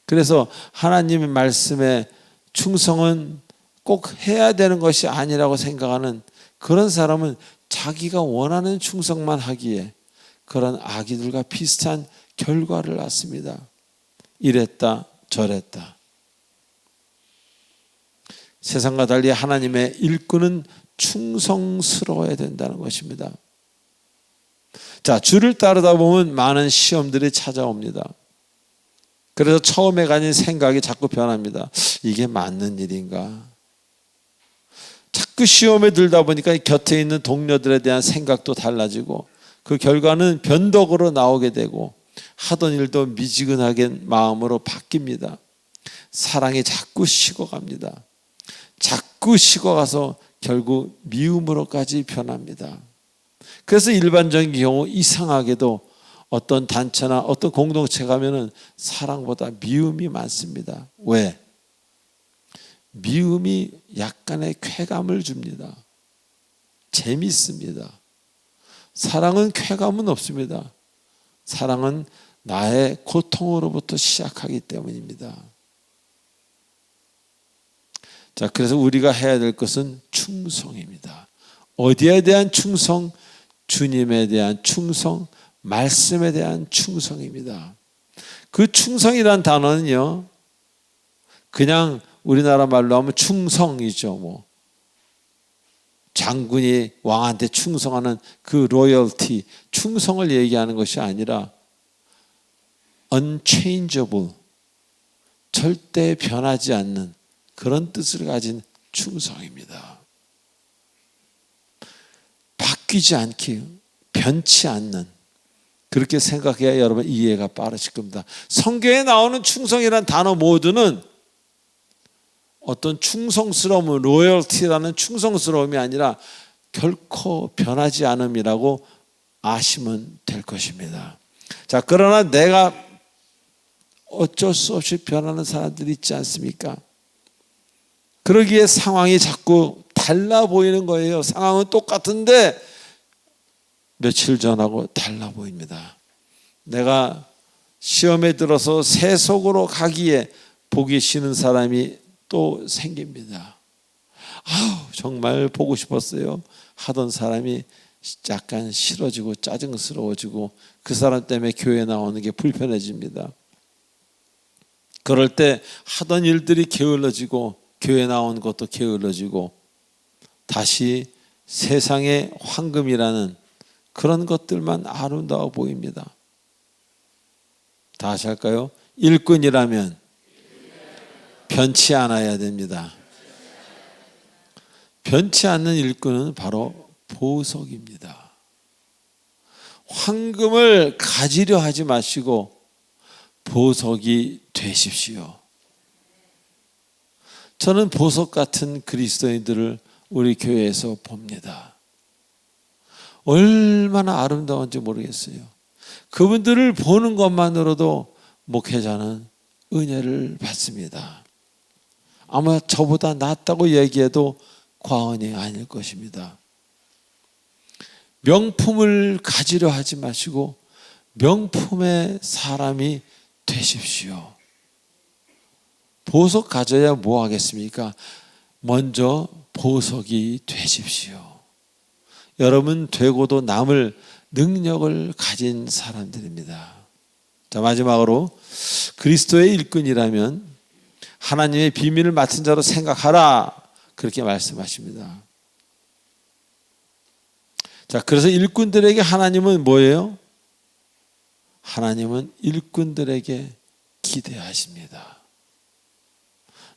그래서 하나님의 말씀에 충성은 꼭 해야 되는 것이 아니라고 생각하는 그런 사람은 자기가 원하는 충성만 하기에 그런 아기들과 비슷한 결과를 낳습니다. 이랬다 저랬다. 세상과 달리 하나님의 일꾼은 충성스러워야 된다는 것입니다. 자, 주를 따르다 보면 많은 시험들이 찾아옵니다. 그래서 처음에 가진 생각이 자꾸 변합니다. 이게 맞는 일인가? 자꾸 시험에 들다 보니까 곁에 있는 동료들에 대한 생각도 달라지고 그 결과는 변덕으로 나오게 되고 하던 일도 미지근하게 마음으로 바뀝니다. 사랑이 자꾸 식어갑니다. 자꾸 식어가서 결국 미움으로까지 변합니다. 그래서 일반적인 경우 이상하게도 어떤 단체나 어떤 공동체 가면은 사랑보다 미움이 많습니다. 왜? 미움이 약간의 쾌감을 줍니다. 재밌습니다. 사랑은 쾌감은 없습니다. 사랑은 나의 고통으로부터 시작하기 때문입니다. 자, 그래서 우리가 해야 될 것은 충성입니다. 어디에 대한 충성? 주님에 대한 충성, 말씀에 대한 충성입니다. 그 충성이란 단어는요, 그냥 우리나라 말로 하면 충성이죠. 뭐 장군이 왕한테 충성하는 그 로열티, 충성을 얘기하는 것이 아니라 unchangeable, 절대 변하지 않는 그런 뜻을 가진 충성입니다. 바뀌지 않기, 변치 않는, 그렇게 생각해야 여러분 이해가 빠르실 겁니다. 성경에 나오는 충성이라는 단어 모두는 어떤 충성스러움은 로열티라는 충성스러움이 아니라 결코 변하지 않음이라고 아시면 될 것입니다. 자, 그러나 내가 어쩔 수 없이 변하는 사람들이 있지 않습니까? 그러기에 상황이 자꾸 달라 보이는 거예요. 상황은 똑같은데 며칠 전하고 달라 보입니다. 내가 시험에 들어서 세속으로 가기에 보기 싫은 사람이 또 생깁니다. 정말 보고 싶었어요. 하던 사람이 약간 싫어지고 짜증스러워지고 그 사람 때문에 교회 나오는 게 불편해집니다. 그럴 때 하던 일들이 게을러지고 교회 나오는 것도 게을러지고 다시 세상의 황금이라는 그런 것들만 아름다워 보입니다. 다시 할까요? 일꾼이라면 변치 않아야 됩니다. 변치 않는 일꾼은 바로 보석입니다. 황금을 가지려 하지 마시고 보석이 되십시오. 저는 보석 같은 그리스도인들을 우리 교회에서 봅니다. 얼마나 아름다운지 모르겠어요. 그분들을 보는 것만으로도 목회자는 은혜를 받습니다. 아마 저보다 낫다고 얘기해도 과언이 아닐 것입니다. 명품을 가지려 하지 마시고 명품의 사람이 되십시오. 보석 가져야 뭐 하겠습니까? 먼저 보석이 되십시오. 여러분 되고도 남을 능력을 가진 사람들입니다. 자, 마지막으로 그리스도의 일꾼이라면 하나님의 비밀을 맡은 자로 생각하라, 그렇게 말씀하십니다. 자, 그래서 일꾼들에게 하나님은 뭐예요? 하나님은 일꾼들에게 기대하십니다.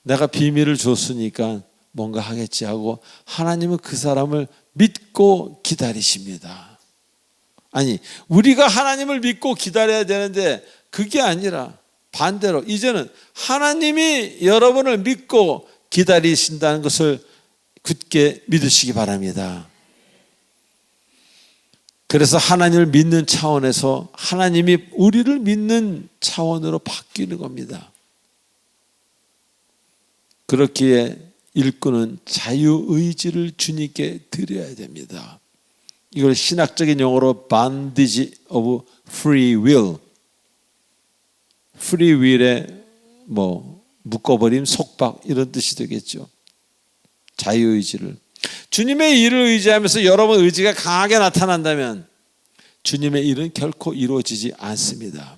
내가 비밀을 줬으니까 뭔가 하겠지 하고 하나님은 그 사람을 믿고 기다리십니다. 아니, 우리가 하나님을 믿고 기다려야 되는데 그게 아니라 반대로 이제는 하나님이 여러분을 믿고 기다리신다는 것을 굳게 믿으시기 바랍니다. 그래서 하나님을 믿는 차원에서 하나님이 우리를 믿는 차원으로 바뀌는 겁니다. 그렇기에 일꾼은 자유의지를 주님께 드려야 됩니다. 이걸 신학적인 용어로 bondage of free will, free will의 묶어버림, 속박 이런 뜻이 되겠죠. 자유의지를. 주님의 일을 의지하면서 여러분 의지가 강하게 나타난다면 주님의 일은 결코 이루어지지 않습니다.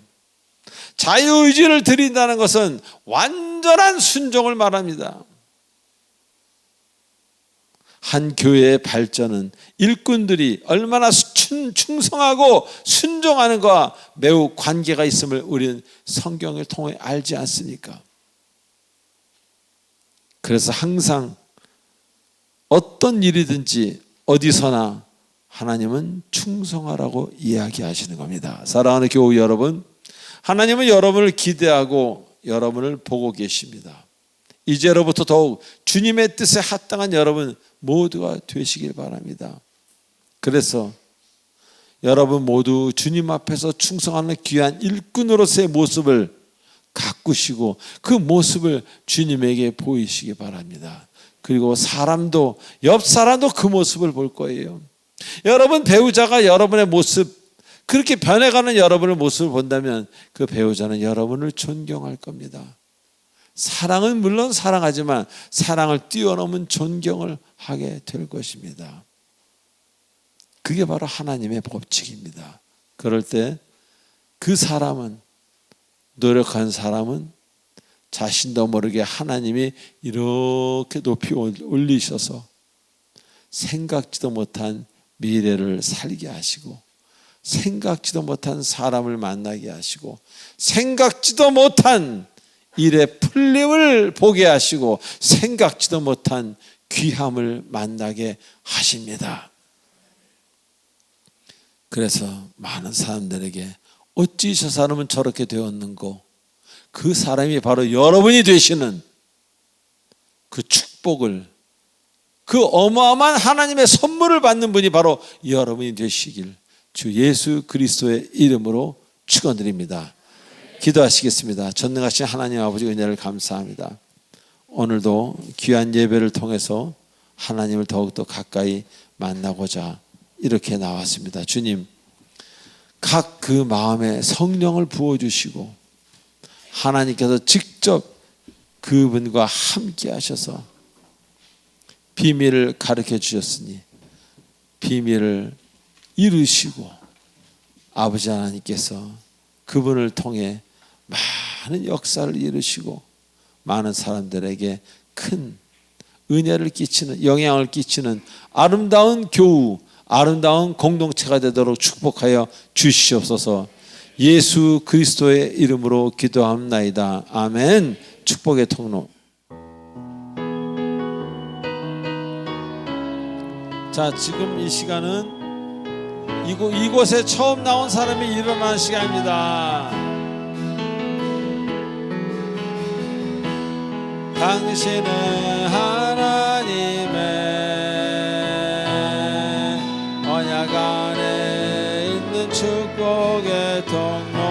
자유의지를 드린다는 것은 완전한 순종을 말합니다. 한 교회의 발전은 일꾼들이 얼마나 충성하고 순종하는가 매우 관계가 있음을 우리는 성경을 통해 알지 않습니까? 그래서 항상 어떤 일이든지 어디서나 하나님은 충성하라고 이야기하시는 겁니다. 사랑하는 교우 여러분, 하나님은 여러분을 기대하고 여러분을 보고 계십니다. 이제로부터 더욱 주님의 뜻에 합당한 여러분 모두가 되시길 바랍니다. 그래서 여러분 모두 주님 앞에서 충성하는 귀한 일꾼으로서의 모습을 가꾸시고 그 모습을 주님에게 보이시기 바랍니다. 그리고 사람도, 옆 사람도 그 모습을 볼 거예요. 여러분 배우자가 여러분의 모습, 그렇게 변해가는 여러분의 모습을 본다면 그 배우자는 여러분을 존경할 겁니다. 사랑은 물론 사랑하지만 사랑을 뛰어넘은 존경을 하게 될 것입니다. 그게 바로 하나님의 법칙입니다. 그럴 때 그 사람은, 노력한 사람은 자신도 모르게 하나님이 이렇게 높이 올리셔서 생각지도 못한 미래를 살게 하시고 생각지도 못한 사람을 만나게 하시고 생각지도 못한 일의 풀림을 보게 하시고 생각지도 못한 귀함을 만나게 하십니다. 그래서 많은 사람들에게 어찌 저 사람은 저렇게 되었는고, 그 사람이 바로 여러분이 되시는 그 축복을 그 어마어마한 하나님의 선물을 받는 분이 바로 여러분이 되시길 주 예수 그리스도의 이름으로 축원드립니다. 기도하시겠습니다. 전능하신 하나님 아버지 은혜를 감사합니다. 오늘도 귀한 예배를 통해서 하나님을 더욱더 가까이 만나고자 이렇게 나왔습니다. 주님, 각 그 마음에 성령을 부어주시고 하나님께서 직접 그분과 함께 하셔서 비밀을 가르쳐 주셨으니 비밀을 이루시고 아버지 하나님께서 그분을 통해 많은 역사를 이루시고 많은 사람들에게 큰 은혜를 끼치는, 영향을 끼치는 아름다운 교우, 아름다운 공동체가 되도록 축복하여 주시옵소서. 예수 그리스도의 이름으로 기도합나이다. 아멘. 축복의 통로. 자, 지금 이 시간은 이곳에 처음 나온 사람이 일어나는 시간입니다. 당신은 하나님의 언약 안에 있는 축복의 통로.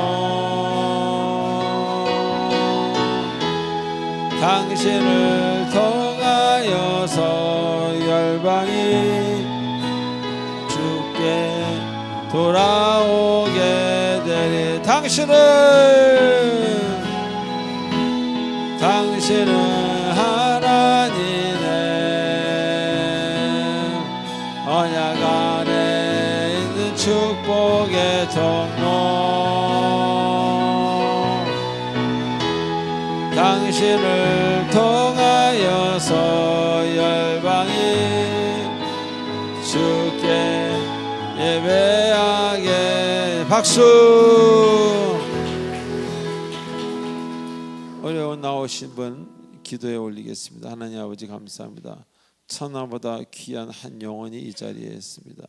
당신을 통하여서 열방이 주께 돌아오게 되리. 당신은 하나님의 언약 안에 있는 축복의 통로. 당신을 통하여서 열방이 주께 예배하게. 박수. 어려운 나오신 분 기도에 올리겠습니다. 하나님 아버지 감사합니다. 천하보다 귀한 한 영혼이 이 자리에 있습니다.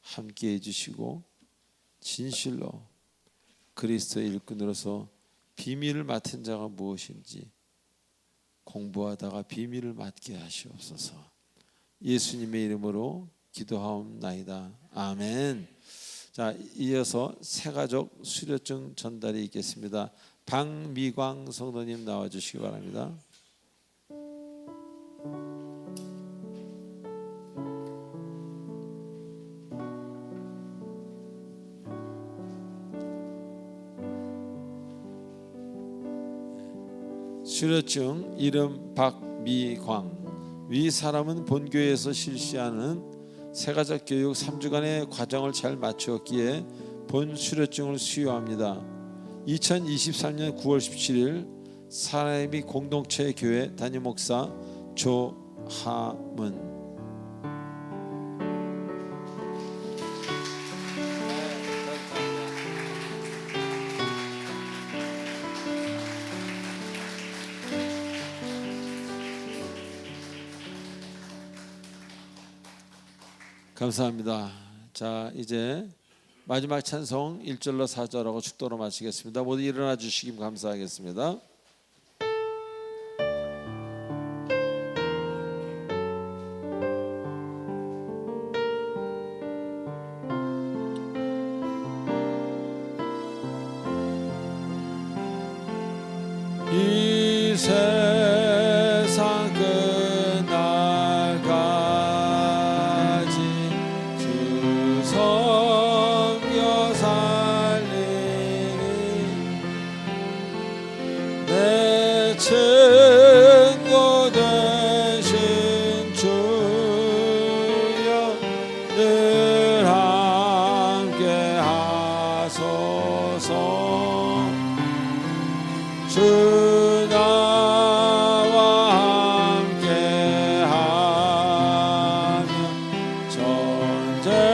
함께 해주시고 진실로 그리스도의 일꾼으로서 비밀을 맡은 자가 무엇인지 공부하다가 비밀을 맡게 하시옵소서. 예수님의 이름으로 기도하옵나이다. 아멘. 자, 이어서 새가족 수료증 전달이 있겠습니다. 박미광 성도님 나와주시기 바랍니다. 수료증 이름 박미광. 위 사람은 본교회에서 실시하는 새가족 교육 3주간의 과정을 잘 마추었기에 본 수료증을 수여합니다. 2023년 9월 17일 사람이 공동체 교회 담임 목사 조하문. 감사합니다. 자, 이제 마지막 찬송 1절로 4절하고 축도로 마치겠습니다. 모두 일어나 주시기 감사하겠습니다. 이 세상 끝날까지 주 섬겨 살리니 내 친구 되신 주여 늘 함께 하소서. 주 나와 함께하며 전쟁도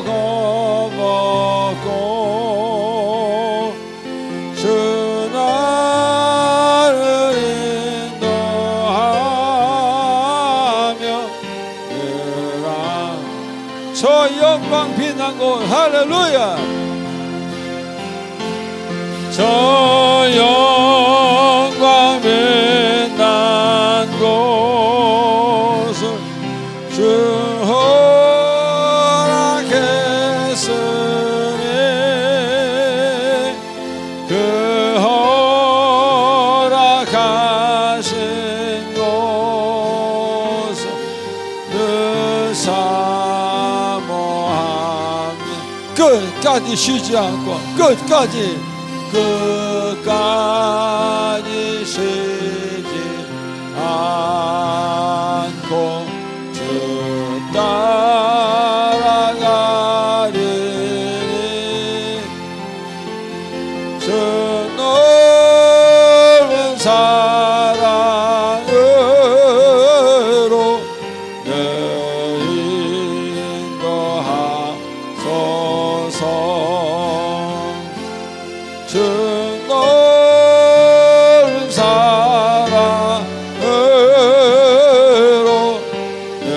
겁없고 주 나를 인도하며 늘 저 영광 빛난 곳. 할렐루야. 저 영광 빛난 곳 사모하며 끝까지 쉬지 않고 끝까지 쉬지 않고 주 따라가리니 주 넓은 사랑으로 늘 인도하소서 주 넓은 사랑으로 늘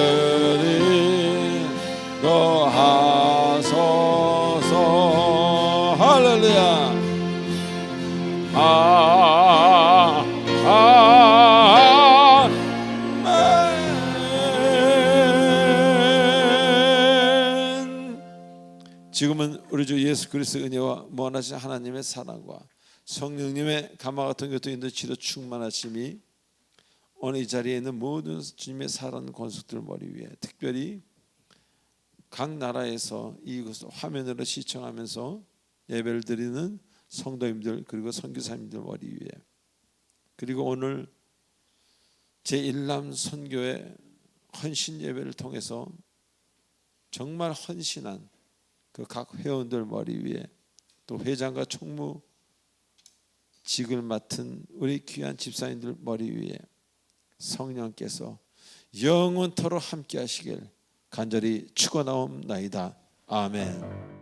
인도하소서 할렐루야 아멘. 지금은 우리 주 예수 그리스도의 은혜와 무한하신 하나님의 사랑과 성령님의 감화 같은 것도 있는 지도 충만하심이 오늘 이 자리에 있는 모든 주님의 사랑하는 권속들 머리 위에 특별히 각 나라에서 이것을 화면으로 시청하면서 예배를 드리는 성도님들 그리고 선교사님들 머리 위에 그리고 오늘 제1람 선교의 헌신 예배를 통해서 정말 헌신한 그 각 회원들 머리 위에 또 회장과 총무 직을 맡은 우리 귀한 집사님들 머리 위에 성령께서 영원토록 함께 하시길 간절히 축원하옵나이다. 아멘.